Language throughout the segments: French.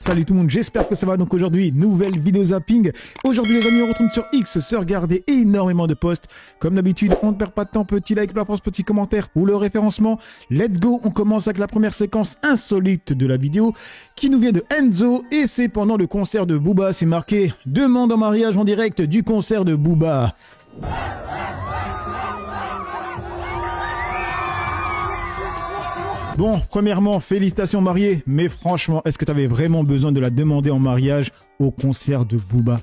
Salut tout le monde, j'espère que ça va. Donc aujourd'hui, nouvelle vidéo zapping. Aujourd'hui les amis, on retourne sur X, se regarder énormément de posts. Comme d'habitude, on ne perd pas de temps, petit like, la France, petit commentaire pour le référencement. Let's go, on commence avec la première séquence insolite de la vidéo qui nous vient de Enzo et c'est pendant le concert de Booba. C'est marqué « Demande en mariage en direct du concert de Booba ». Bon, premièrement, félicitations mariés, mais franchement, est-ce que tu avais vraiment besoin de la demander en mariage au concert de Booba?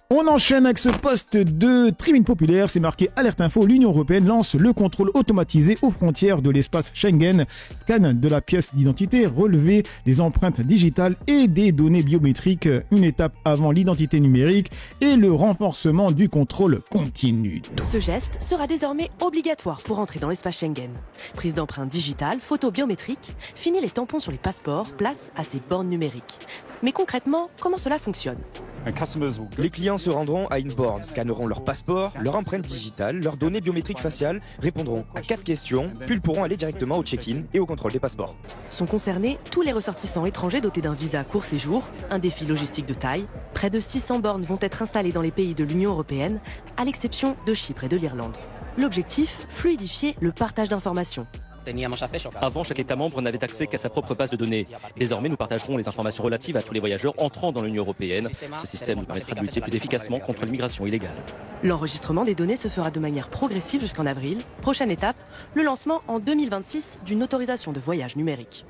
On enchaîne avec ce post de Tribune Populaire, c'est marqué Alerte Info, l'Union Européenne lance le contrôle automatisé aux frontières de l'espace Schengen, scan de la pièce d'identité, relevé des empreintes digitales et des données biométriques, une étape avant l'identité numérique et le renforcement du contrôle continu. Ce geste sera désormais obligatoire pour entrer dans l'espace Schengen. Prise d'empreintes digitales, photos biométriques, fini les tampons sur les passeports, place à ces bornes numériques. Mais concrètement, comment cela fonctionne ? Les clients se rendront à une borne, scanneront leur passeport, leur empreinte digitale, leurs données biométriques faciales, répondront à 4 questions, puis ils pourront aller directement au check-in et au contrôle des passeports. Sont concernés tous les ressortissants étrangers dotés d'un visa court séjour, un défi logistique de taille. Près de 600 bornes vont être installées dans les pays de l'Union européenne, à l'exception de Chypre et de l'Irlande. L'objectif, fluidifier le partage d'informations. Avant, chaque État membre n'avait accès qu'à sa propre base de données. Désormais, nous partagerons les informations relatives à tous les voyageurs entrant dans l'Union européenne. Ce système nous permettra de lutter plus efficacement contre l'immigration illégale. L'enregistrement des données se fera de manière progressive jusqu'en avril. Prochaine étape, le lancement en 2026 d'une autorisation de voyage numérique.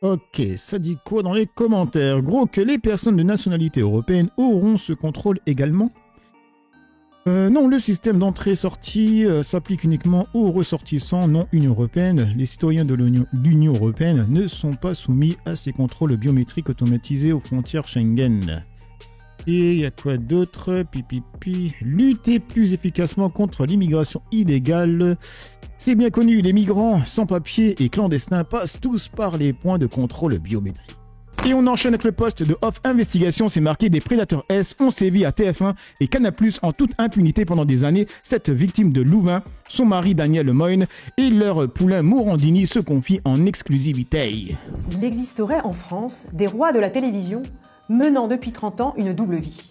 Ok, ça dit quoi dans les commentaires? Gros, que les personnes de nationalité européenne auront ce contrôle également? Non, le système d'entrée-sortie s'applique uniquement aux ressortissants non Union Européenne. Les citoyens de l'Union Européenne ne sont pas soumis à ces contrôles biométriques automatisés aux frontières Schengen. Et il y a quoi d'autre? Lutter plus efficacement contre l'immigration illégale. C'est bien connu, les migrants sans papier et clandestins passent tous par les points de contrôle biométrique. Et on enchaîne avec le poste de Off Investigation, c'est marqué des prédateurs S ont sévi à TF1 et Canal+ en toute impunité pendant des années. Cette victime de Louvain, son mari Daniel Moyne et leur poulain Morandini se confient en exclusivité. Il existerait en France des rois de la télévision menant depuis 30 ans une double vie.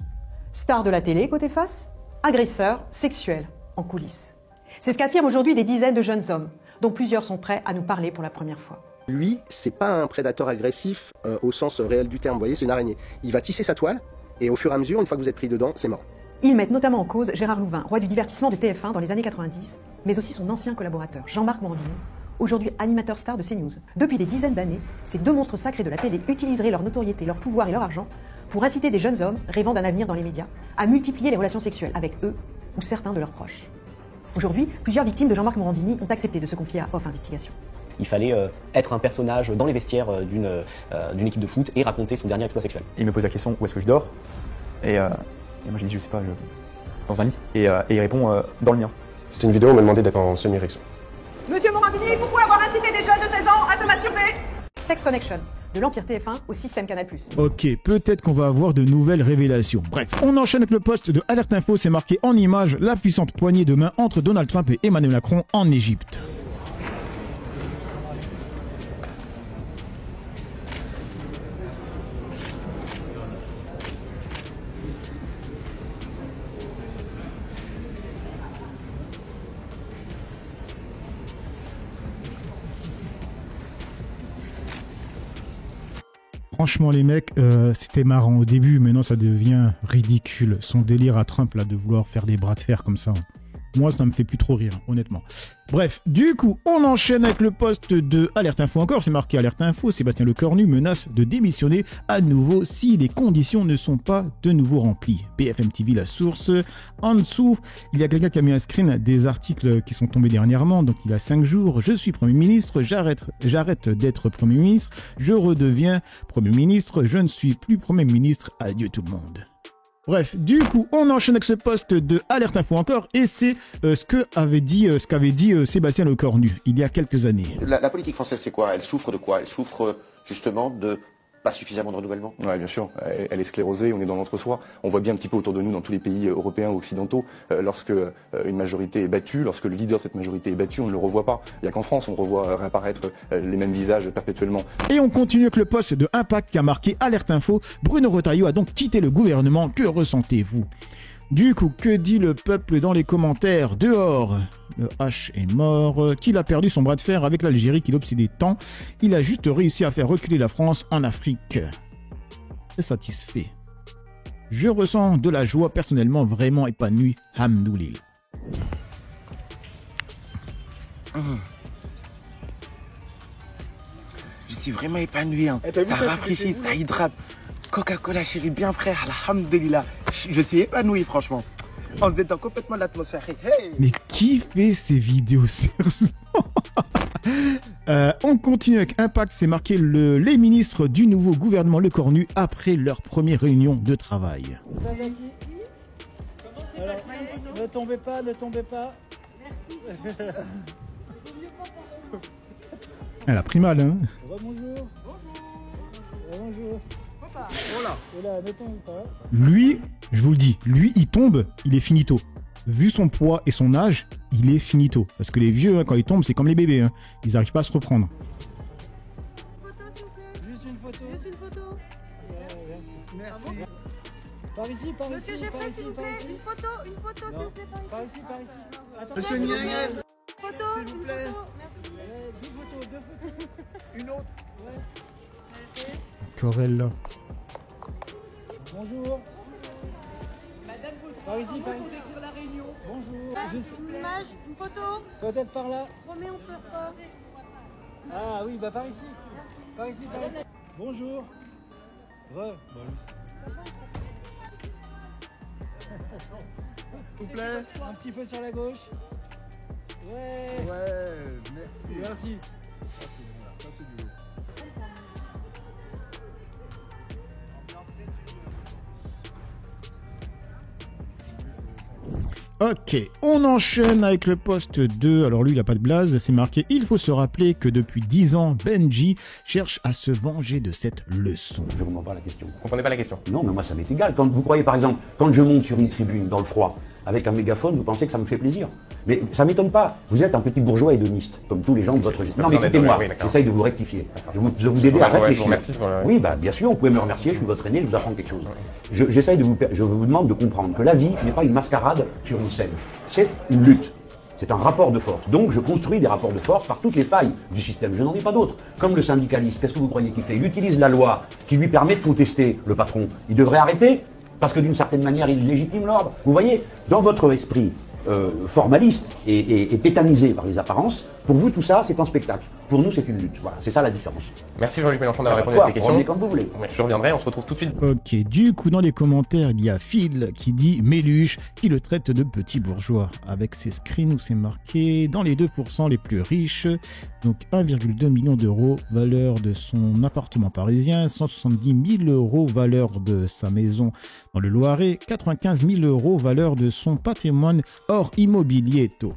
Star de la télé côté face, agresseur sexuel en coulisses. C'est ce qu'affirment aujourd'hui des dizaines de jeunes hommes, dont plusieurs sont prêts à nous parler pour la première fois. Lui, c'est pas un prédateur agressif au sens réel du terme, vous voyez, c'est une araignée. Il va tisser sa toile, et au fur et à mesure, une fois que vous êtes pris dedans, c'est mort. Ils mettent notamment en cause Gérard Louvain, roi du divertissement de TF1 dans les années 90, mais aussi son ancien collaborateur, Jean-Marc Morandini, aujourd'hui animateur star de CNews. Depuis des dizaines d'années, ces deux monstres sacrés de la télé utiliseraient leur notoriété, leur pouvoir et leur argent pour inciter des jeunes hommes, rêvant d'un avenir dans les médias, à multiplier les relations sexuelles avec eux ou certains de leurs proches. Aujourd'hui, plusieurs victimes de Jean-Marc Morandini ont accepté de se confier à Off Investigation. Il fallait être un personnage dans les vestiaires d'une équipe de foot et raconter son dernier exploit sexuel. Il me pose la question où est-ce que je dors et moi je dis je sais pas, dans un lit et il répond dans le mien. C'était une vidéo où on m'a demandé d'être en semi-érection. Monsieur Morandini, pourquoi avoir incité des jeunes de 16 ans à se masturber? Sex Connection, de l'Empire TF1 au système Canal+. Ok, peut-être qu'on va avoir de nouvelles révélations. Bref, on enchaîne avec le poste de Alerte Info, c'est marqué en image la puissante poignée de main entre Donald Trump et Emmanuel Macron en Égypte. Franchement les mecs, c'était marrant au début, maintenant ça devient ridicule. Son délire à Trump là de vouloir faire des bras de fer comme ça. Moi ça me fait plus trop rire, honnêtement. Bref, du coup, on enchaîne avec le poste de Alerte Info encore. C'est marqué Alerte Info, Sébastien Lecornu menace de démissionner à nouveau si les conditions ne sont pas de nouveau remplies. BFM TV, la source. En dessous, il y a quelqu'un qui a mis un screen des articles qui sont tombés dernièrement. Donc il a 5 jours. Je suis Premier ministre, j'arrête d'être Premier ministre. Je redeviens Premier ministre. Je ne suis plus Premier ministre. Adieu tout le monde. Bref, du coup, on enchaîne avec ce poste de Alerte Info encore, et c'est ce qu'avait dit Sébastien Lecornu il y a quelques années. La politique française, c'est quoi? Elle souffre de quoi? Elle souffre justement pas suffisamment de renouvellement? Oui, bien sûr. Elle est sclérosée, on est dans l'entre-soi. On voit bien un petit peu autour de nous, dans tous les pays européens ou occidentaux, lorsque une majorité est battue, lorsque le leader de cette majorité est battu, on ne le revoit pas. Il n'y a qu'en France, on revoit réapparaître les mêmes visages perpétuellement. Et on continue avec le poste de Impact qui a marqué Alerte Info. Bruno Retailleau a donc quitté le gouvernement. Que ressentez-vous? Du coup, que dit le peuple dans les commentaires? Dehors, le H est mort, qu'il a perdu son bras de fer avec l'Algérie qui l'obsédait tant. Il a juste réussi à faire reculer la France en Afrique. Très satisfait. Je ressens de la joie personnellement vraiment épanoui. Hamdoulil. Je suis vraiment épanoui, hein. Ça rafraîchit, ça hydrate. Coca-Cola chérie, bien frère, alhamdoulilah. Je suis épanoui franchement. On se détend complètement de l'atmosphère. Hey. Mais qui fait ces vidéos sérieusement? On continue avec Impact, c'est marqué les ministres du nouveau gouvernement Le Cornu après leur première réunion de travail. Alors, ne tombez pas, ne tombez pas. Merci. Elle a pris mal, hein. Bonjour. Bonjour. Ne tombe pas. Lui, je vous le dis, lui, il tombe, il est finito. Vu son poids et son âge, il est finito. Parce que les vieux, hein, quand ils tombent, c'est comme les bébés. Hein. Ils n'arrivent pas à se reprendre. Juste une photo. Merci. Par ici, par Monsieur ici. Geoffrey, s'il vous plaît, une photo, s'il vous plaît, par ici. Attends, Monsieur Niagas. Photo, s'il vous plaît. Merci. Deux photos. Une autre. Ouais. Corella. Bonjour. Madame, par ici. La réunion. Bonjour. Une image, une photo. Peut-être par là. Promets, on pleure pas. Ah oui, par ici. Par ici. Bonjour. S'il vous plaît. Un petit peu sur la gauche. Ouais, merci. Ok, on enchaîne avec le poste 2. Alors lui, il n'a pas de blase, c'est marqué « Il faut se rappeler que depuis 10 ans, Benji cherche à se venger de cette leçon. » Je ne comprends pas la question. Vous comprenez pas la question? Non, mais moi ça m'est égal. Quand vous croyez par exemple, quand je monte sur une tribune dans le froid, avec un mégaphone, vous pensez que ça me fait plaisir. Mais ça m'étonne pas. Vous êtes un petit bourgeois hédoniste, comme tous les gens de votre génération. Non, mais écoutez-moi, j'essaye de vous rectifier. Je vous aider à réfléchir. Oui, bah, bien sûr, vous pouvez me remercier, je suis votre aîné, je vous apprends quelque chose. Je vous demande de comprendre que la vie n'est pas une mascarade sur une scène. C'est une lutte. C'est un rapport de force. Donc je construis des rapports de force par toutes les failles du système. Je n'en ai pas d'autres. Comme le syndicaliste, qu'est-ce que vous croyez qu'il fait? Il utilise la loi qui lui permet de contester le patron. Il devrait arrêter parce que d'une certaine manière, il légitime l'ordre. Vous voyez, dans votre esprit formaliste et tétanisé par les apparences, pour vous tout ça c'est un spectacle. Pour nous c'est une lutte. Voilà, c'est ça la différence. Merci Jean-Luc Mélenchon d'avoir répondu à ces questions. Revenez comme vous voulez. Ouais, je reviendrai, on se retrouve tout de suite. Ok, du coup dans les commentaires il y a Phil qui dit Méluche qui le traite de petit bourgeois. Avec ses screens où c'est marqué dans les 2% les plus riches, donc 1,2 million d'euros valeur de son appartement parisien, 170 000 euros valeur de sa maison dans le Loiret, 95 000 euros valeur de son patrimoine hors immobilier taux.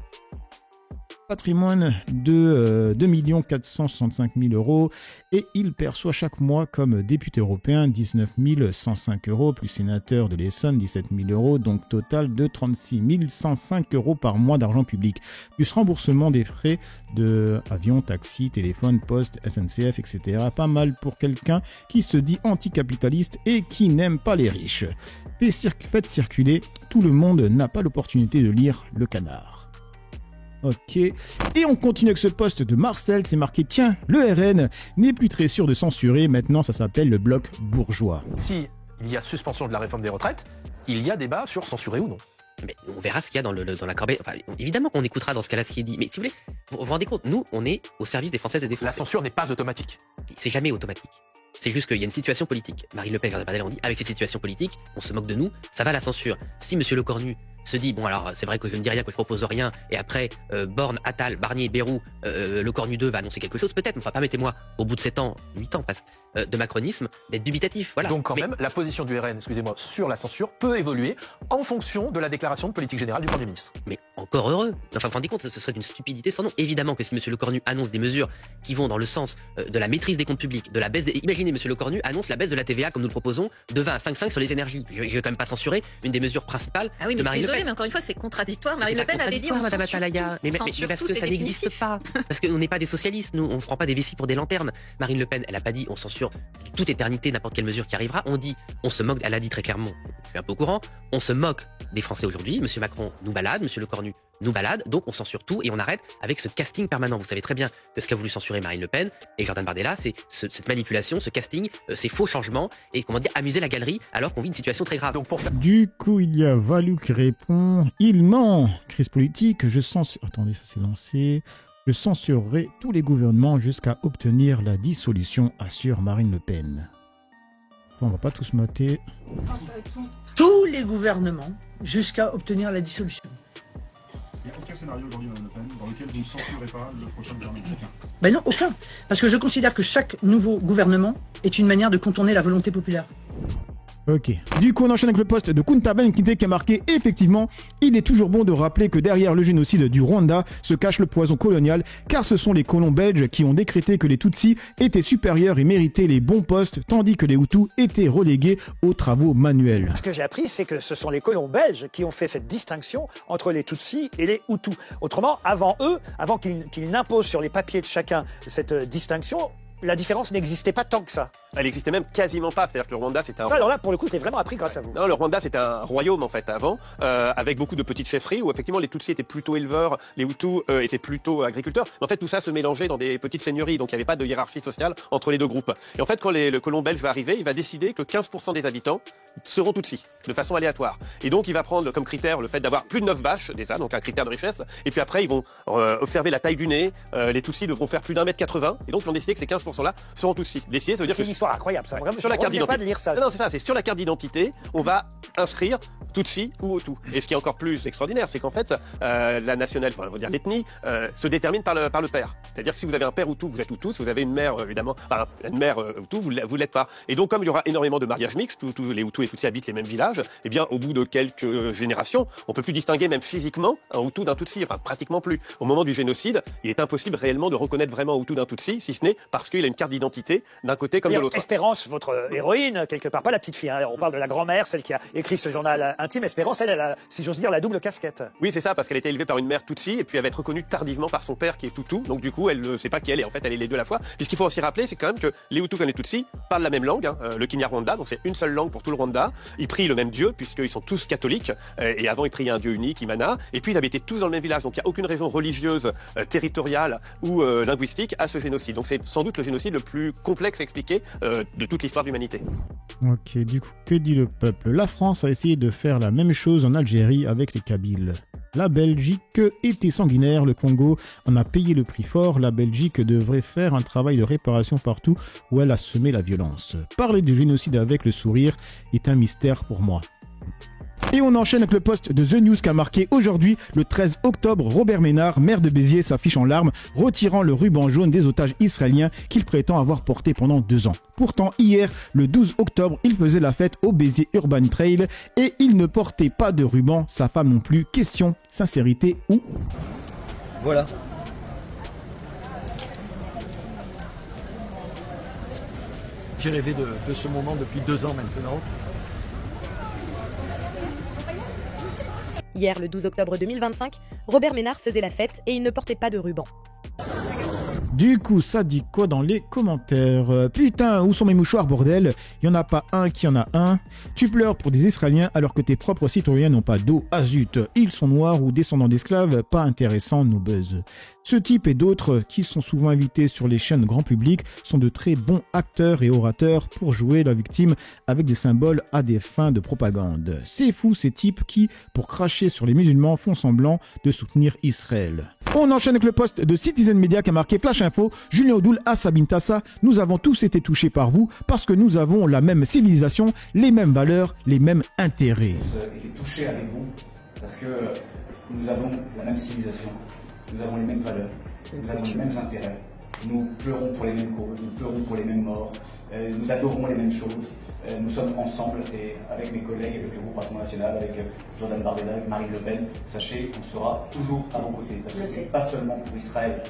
Patrimoine de 2 465 000 euros et il perçoit chaque mois comme député européen 19 105 euros plus sénateur de l'Essonne 17 000 euros, donc total de 36 105 euros par mois d'argent public, plus remboursement des frais de avion, taxi, téléphone, poste, SNCF, etc. Pas mal pour quelqu'un qui se dit anticapitaliste et qui n'aime pas les riches. Faites circuler, tout le monde n'a pas l'opportunité de lire Le Canard. Ok, et on continue avec ce poste de Marcel, c'est marqué « Tiens, le RN n'est plus très sûr de censurer, maintenant ça s'appelle le bloc bourgeois. » Si il y a suspension de la réforme des retraites, il y a débat sur censurer ou non. Mais on verra ce qu'il y a dans la corbeille. Enfin, évidemment qu'on écoutera dans ce cas-là ce qui est dit. Mais si vous voulez, vous vous rendez compte, nous, on est au service des Françaises et des Français. La censure n'est pas automatique. C'est jamais automatique. C'est juste qu'il y a une situation politique. Marine Le Pen et Jordan Bardella ont dit, avec cette situation politique, on se moque de nous, ça va la censure. Si Monsieur Le Cornu se dit, bon alors c'est vrai que je ne dis rien, que je propose rien, et après Borne, Attal, Barnier, Bayrou, Le Cornu 2 va annoncer quelque chose, peut-être, mais enfin permettez-moi, au bout de 7 ans, 8 ans presque, de macronisme, d'être dubitatif. Voilà. Donc quand même, la position du RN, excusez-moi, sur la censure peut évoluer en fonction de la déclaration de politique générale du Premier ministre. Mais encore heureux. Enfin, vous vous rendez compte, ce serait une stupidité sans nom. Évidemment que si M. Lecornu annonce des mesures qui vont dans le sens de la maîtrise des comptes publics, de la baisse Imaginez M. Lecornu annonce la baisse de la TVA, comme nous le proposons, de 20 à 5,5 sur les énergies. Je vais quand même pas censurer une des mesures principales de Marine Le Pen. Mais encore une fois, c'est contradictoire. Marine Le Pen avait dit on Madame censure Atalaya. tout. Mais On parce censure que tout, ça c'est n'existe définitif. pas. Parce qu'on n'est pas des socialistes, nous, on ne prend pas des vessies pour des lanternes. Marine Le Pen, elle a pas dit on censure de toute éternité n'importe quelle mesure qui arrivera. On dit, on se moque, elle a dit très clairement, je suis un peu au courant, on se moque des Français aujourd'hui. Monsieur Macron nous balade, Monsieur Lecornu nous balade, donc on censure tout et on arrête avec ce casting permanent. Vous savez très bien que ce qu'a voulu censurer Marine Le Pen et Jordan Bardella, c'est cette manipulation, ce casting, ces faux changements et comment dire, amuser la galerie alors qu'on vit une situation très grave. Donc pour ça... Du coup, il y a Valou qui répond « Il ment, crise politique, je censure... » Attendez, ça s'est lancé. « Je censurerai tous les gouvernements jusqu'à obtenir la dissolution, assure Marine Le Pen. » On va pas tous mater. Tous les gouvernements jusqu'à obtenir la dissolution. Il n'y a aucun scénario aujourd'hui, Mme Le Pen, dans lequel vous ne censurez pas le prochain gouvernement. Ben non, aucun. Parce que je considère que chaque nouveau gouvernement est une manière de contourner la volonté populaire. Ok. Du coup, on enchaîne avec le poste de Kunta Benkindé qui a marqué « Effectivement, il est toujours bon de rappeler que derrière le génocide du Rwanda se cache le poison colonial, car ce sont les colons belges qui ont décrété que les Tutsis étaient supérieurs et méritaient les bons postes, tandis que les Hutus étaient relégués aux travaux manuels. » Ce que j'ai appris, c'est que ce sont les colons belges qui ont fait cette distinction entre les Tutsis et les Hutus. Autrement, avant eux, avant qu'ils n'imposent sur les papiers de chacun cette distinction, la différence n'existait pas tant que ça. Elle n'existait même quasiment pas. C'est-à-dire que le Rwanda, c'était un... Alors là, pour le coup, je l'ai vraiment appris grâce à vous. Non, le Rwanda, c'était un royaume, en fait, avant, avec beaucoup de petites chefferies, où effectivement, les Tutsis étaient plutôt éleveurs, les Hutus étaient plutôt agriculteurs. Mais en fait, tout ça se mélangeait dans des petites seigneuries, donc il n'y avait pas de hiérarchie sociale entre les deux groupes. Et en fait, quand le colon belge va arriver, il va décider que 15% des habitants seront Tutsis, de façon aléatoire. Et donc, il va prendre comme critère le fait d'avoir plus de 9 vaches, déjà, donc un critère de richesse. Et puis après, ils vont observer la taille du nez. Les Tutsis devront faire plus d'1,80 m. Et donc, ils vont décider que ces 15%-là seront Tutsis. Décider, ça veut dire c'est que... une histoire incroyable, ça. Vraiment, sur la carte d'identité. Pas de lire ça. Non, c'est ça, c'est sur la carte d'identité, on va inscrire Tutsi ou Hutu. Et ce qui est encore plus extraordinaire, c'est qu'en fait, la nationale, enfin, on va dire l'ethnie, se détermine par le père. C'est-à-dire que si vous avez un père Hutu, vous êtes Hutu. Si vous avez une mère, évidemment, enfin, une mère Hutu, vous l'êtes pas. Et donc, comme il y aura énormément de mariages mixtes, tous les Hutus et Tutsis habitent les mêmes villages, eh bien, au bout de quelques générations, on peut plus distinguer même physiquement un Hutu d'un Tutsi, enfin, pratiquement plus. Au moment du génocide, il est impossible réellement de reconnaître vraiment un Hutu d'un Tutsi, si ce n'est parce qu'il a une carte d'identité d'un côté comme de l'autre. Espérance, votre héroïne, quelque part, pas la petite fille, hein, on parle de la grand-mère, celle qui a écrit ce journal intime. Espérance, elle a, si j'ose dire, la double casquette. Oui, c'est ça, parce qu'elle a été élevée par une mère Tutsi, et puis elle va être reconnue tardivement par son père qui est Hutu. Donc du coup, elle ne sait pas qui elle est. En fait, elle est les deux à la fois. Puis ce qu'il faut aussi rappeler, c'est quand même que les Hutus comme les Tutsis parlent la même langue, hein, le Kinyarwanda, donc c'est une seule langue pour tout le Rwanda. Ils prient le même Dieu, puisqu'ils sont tous catholiques, et avant ils priaient un Dieu unique, Imana, et puis ils habitaient tous dans le même village. Donc il n'y a aucune raison religieuse, territoriale ou linguistique à ce génocide. Donc c'est sans doute le génocide le plus complexe à expliquer de toute l'histoire de l'humanité. Ok, du coup, que dit le peuple? La France a essayé de faire la même chose en Algérie avec les Kabyles. La Belgique était sanguinaire, le Congo en a payé le prix fort. La Belgique devrait faire un travail de réparation partout où elle a semé la violence. Parler du génocide avec le sourire est un mystère pour moi. Et on enchaîne avec le post de The News qui a marqué aujourd'hui, le 13 octobre, Robert Ménard, maire de Béziers, s'affiche en larmes, retirant le ruban jaune des otages israéliens qu'il prétend avoir porté pendant 2 ans. Pourtant, hier, le 12 octobre, il faisait la fête au Béziers Urban Trail et il ne portait pas de ruban, sa femme non plus. Question, sincérité ou... Voilà. J'ai rêvé de ce moment depuis 2 ans maintenant. Hier, le 12 octobre 2025, Robert Ménard faisait la fête et il ne portait pas de ruban. Du coup, ça dit quoi dans les commentaires? Putain, où sont mes mouchoirs, bordel? Il y en a pas un qui en a un. Tu pleures pour des Israéliens alors que tes propres citoyens n'ont pas d'eau. Ah zut, ils sont noirs ou descendants d'esclaves, pas intéressant, nos buzz. Ce type et d'autres, qui sont souvent invités sur les chaînes grand public, sont de très bons acteurs et orateurs pour jouer la victime avec des symboles à des fins de propagande. C'est fou ces types qui, pour cracher sur les musulmans, font semblant de soutenir Israël. On enchaîne avec le post de Citizen Media qui a marqué Flash Info, Julien Audoul à Sabine Tassa. Nous avons tous été touchés par vous parce que nous avons la même civilisation, les mêmes valeurs, les mêmes intérêts. J'ai été touché avec vous parce que nous avons la même civilisation, nous avons les mêmes valeurs, nous avons les mêmes intérêts. nous pleurons pour les mêmes causes, nous pleurons pour les mêmes morts, nous adorons les mêmes choses. Nous sommes ensemble et avec mes collègues, avec le groupe Rassemblement National, avec Jordan Bardella, avec Marine Le Pen, sachez qu'on sera toujours à vos côtés. Parce que c'est pas seulement pour Israël,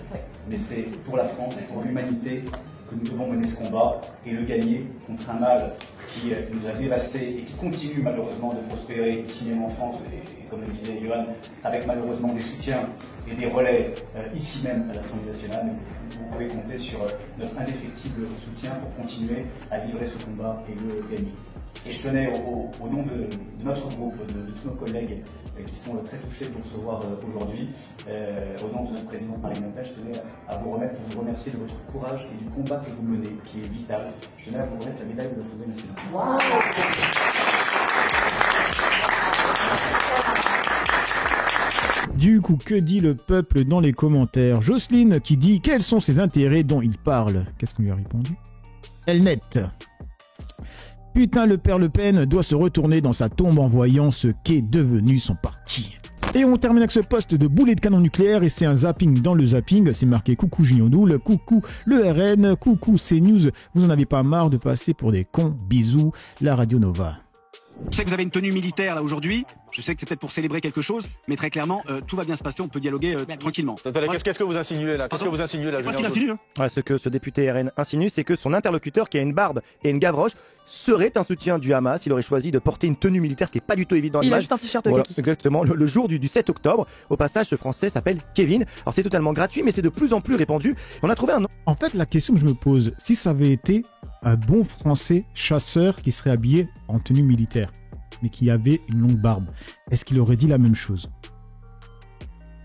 mais c'est pour la France et pour l'humanité que nous devons mener ce combat et le gagner contre un mal qui nous a dévastés et qui continue malheureusement de prospérer ici même en France et comme le disait Johan, avec malheureusement des soutiens et des relais ici même à l'Assemblée nationale. Vous pouvez compter sur notre indéfectible soutien pour continuer à livrer ce combat et le gagner. Et je tenais au nom de notre groupe, de tous nos collègues qui sont très touchés de nous recevoir aujourd'hui, au nom de notre présidente Marine Le Pen, je tenais à vous remettre pour vous remercier de votre courage et du combat que vous menez, qui est vital. Je tenais à vous remettre la médaille de l'Assemblée nationale. Wow. Du coup, que dit le peuple dans les commentaires? Jocelyne qui dit quels sont ses intérêts dont il parle. Qu'est-ce qu'on lui a répondu? Elnet. Putain, le père Le Pen doit se retourner dans sa tombe en voyant ce qu'est devenu son parti. Et on termine avec ce poste de boulet de canon nucléaire et c'est un zapping dans le zapping. C'est marqué coucou Juniodoul, coucou le RN, coucou CNews. Vous en avez pas marre de passer pour des cons? Bisous, la Radio Nova. Je sais que vous avez une tenue militaire là aujourd'hui, je sais que c'est peut-être pour célébrer quelque chose, mais très clairement, tout va bien se passer, on peut dialoguer tranquillement. Qu'est-ce que vous insinuez là? Qu'est-ce que vous insinuez là? Qu'est-ce qu'il insinue Ce que ce député RN insinue, c'est que son interlocuteur, qui a une barbe et une gavroche, serait un soutien du Hamas. Il aurait choisi de porter une tenue militaire, ce qui n'est pas du tout évident. Il a juste un t-shirt de kaki. Exactement, le jour du 7 octobre. Au passage, ce Français s'appelle Kevin. Alors c'est totalement gratuit, mais c'est de plus en plus répandu. On a trouvé un nom. En fait, la question que je me pose, si ça avait été un bon Français chasseur qui serait habillé en tenue militaire, mais qui avait une longue barbe, est-ce qu'il aurait dit la même chose?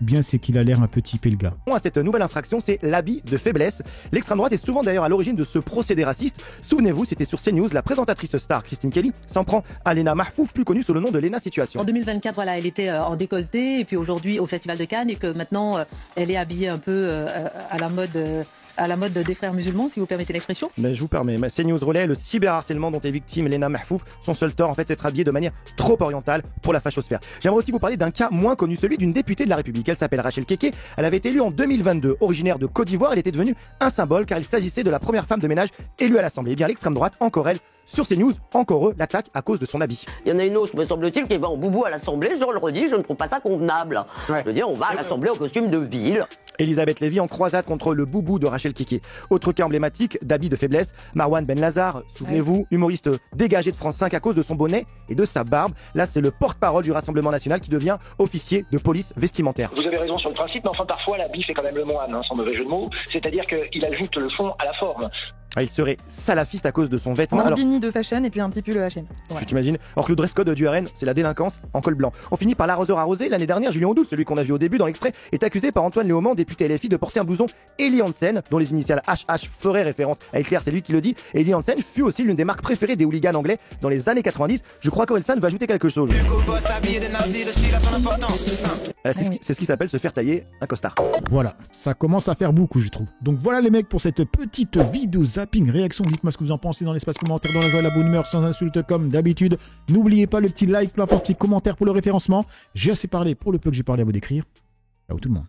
Bien, c'est qu'il a l'air un peu typé le gars. Cette nouvelle infraction, c'est l'habit de faiblesse. L'extrême droite est souvent d'ailleurs à l'origine de ce procédé raciste. Souvenez-vous, c'était sur CNews, la présentatrice star Christine Kelly s'en prend à Léna Mahfouf, plus connue sous le nom de Léna Situation. En 2024, voilà, elle était en décolleté, et puis aujourd'hui au Festival de Cannes, et que maintenant elle est habillée un peu à la mode des frères musulmans, si vous permettez l'expression. Mais je vous permets, CNews relaie le cyberharcèlement dont est victime Léna Mahfouf. Son seul tort, en fait, c'est d'être habillée de manière trop orientale pour la fachosphère. J'aimerais aussi vous parler d'un cas moins connu, celui d'une députée de la République. Elle s'appelle Rachel Keke. Elle avait été élue en 2022. Originaire de Côte d'Ivoire, elle était devenue un symbole car il s'agissait de la première femme de ménage élue à l'Assemblée. Et bien, l'extrême droite, encore elle, sur CNews, encore eux, l'attaque à cause de son habit. Il y en a une autre, me semble-t-il, qui va en boubou à l'Assemblée. Je le redis, je ne trouve pas ça convenable. Ouais. Je veux dire, on va à l'Assemblée en costume de ville. Elisabeth Lévy en croisade contre le boubou de Rachel Keke. Autre cas emblématique d'habit de faiblesse, Marwan Ben Lazar, souvenez-vous, humoriste dégagé de France 5 à cause de son bonnet et de sa barbe. Là, c'est le porte-parole du Rassemblement National qui devient officier de police vestimentaire. Vous avez raison sur le principe, mais enfin parfois l'habit fait quand même le moine, sans mauvais jeu de mots. C'est-à-dire qu'il ajoute le fond à la forme. Il serait salafiste à cause de son vêtement. Un bini de fashion et puis un petit pull H&M. Tu t'imagines? Or que le dress code du RN, c'est la délinquance en col blanc. On finit par l'arroseur arrosé. L'année dernière, Julien Audoul, celui qu'on a vu au début dans l'extrait, est accusé par Antoine Léaumont, député LFI, de porter un blouson Eli Hansen, dont les initiales HH feraient référence à Hitler, c'est lui qui le dit. Et Eli Hansen fut aussi l'une des marques préférées des hooligans anglais dans les années 90. Je crois qu'Orelsan va ajouter quelque chose. C'est ce qui s'appelle se faire tailler un costard. Voilà, ça commence à faire beaucoup, je trouve. Donc voilà les mecs pour cette petite vidéo zapping réaction. Dites-moi ce que vous en pensez dans l'espace commentaire, dans la joie et la bonne humeur, sans insulte comme d'habitude. N'oubliez pas le petit like, peu importe, petit commentaire pour le référencement. J'ai assez parlé pour le peu que j'ai parlé à vous décrire. Ciao tout le monde.